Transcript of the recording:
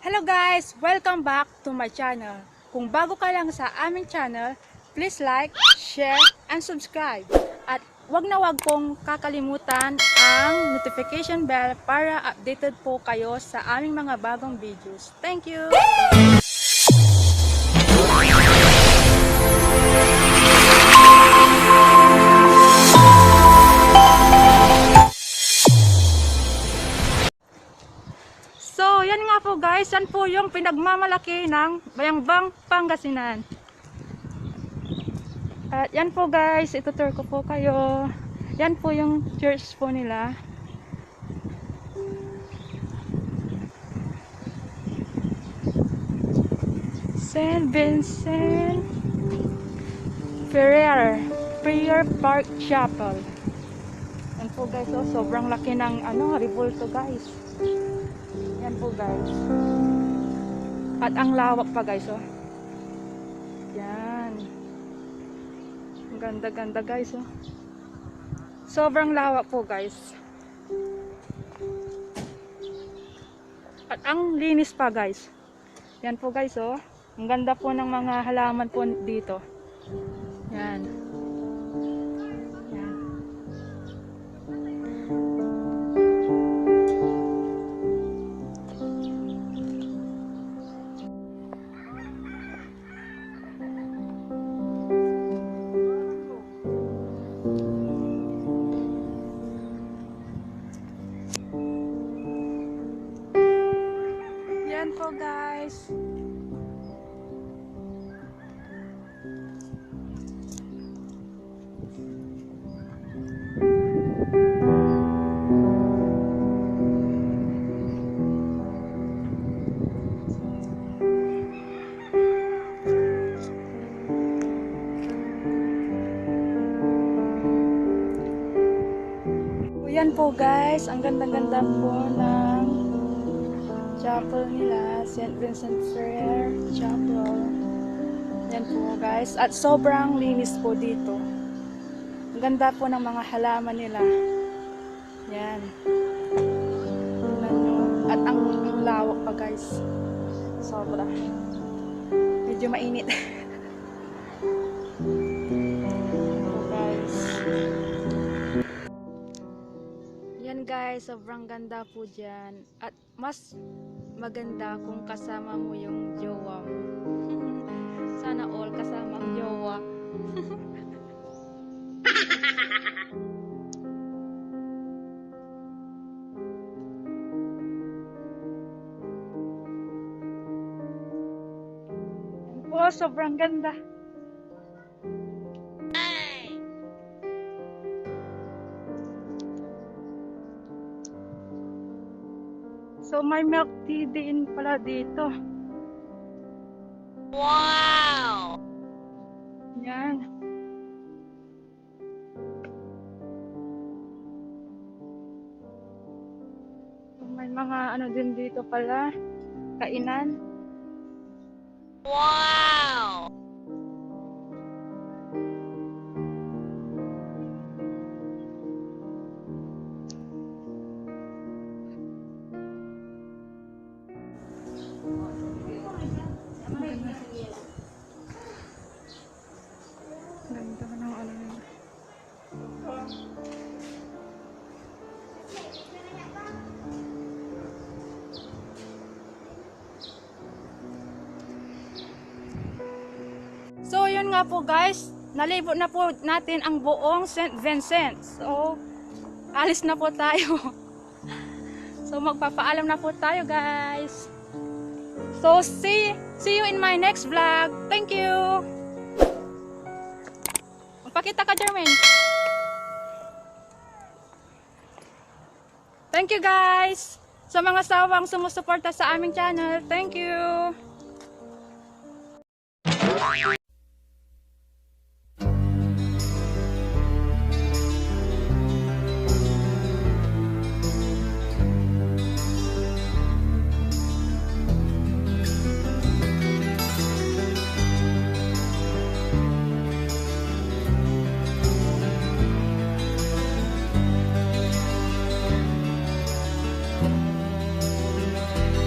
Hello guys! Welcome back to my channel. Kung bago ka lang sa aming channel, please like, share, and subscribe. At wag na wag pong kakalimutan ang notification bell para updated po kayo sa aming mga bagong videos. Thank you! So, yan nga po guys, yan po yung pinagmamalaki ng Bayambang, Pangasinan. At yan po guys, itutur ko po kayo. Yan po yung church po nila. St. Vincent Ferrer Prayer Park Chapel. Yan po guys, oh, sobrang laki ng revolto guys. Yan po guys. At ang lawak pa guys, oh. Yan. Ang ganda-ganda guys, oh. Sobrang lawak po guys. At ang linis pa guys. Yan po guys, oh. Ang ganda po ng mga halaman po dito. Yan. Yan. Yan po guys. Yan po guys, ang ganda-ganda po ng chapel nila, St. Vincent Ferrer Chapel. Yan po guys, at sobrang linis po dito. Ang ganda po ng mga halaman nila. Yan. Tingnan nyo. At ang lawak pa guys. Sobra. Medyo mainit. Guys, sobrang ganda po dyan. At mas maganda kung kasama mo yung jowa mo. Sana all kasama ang jowa. Oh, sobrang ganda. So may milk tea din pala dito. Wow! Yan. So, may mga din dito pala. Kainan. Wow! Ganda ng nila. So yun nga po guys, nalibot na po natin ang buong St. Vincent. So alis na po tayo. So magpapaalam na po tayo guys. So see you in my next vlog. Thank you. Pakita ka, Jermaine. Thank you guys sa mga sawang sumusuporta sa aming channel. Thank you.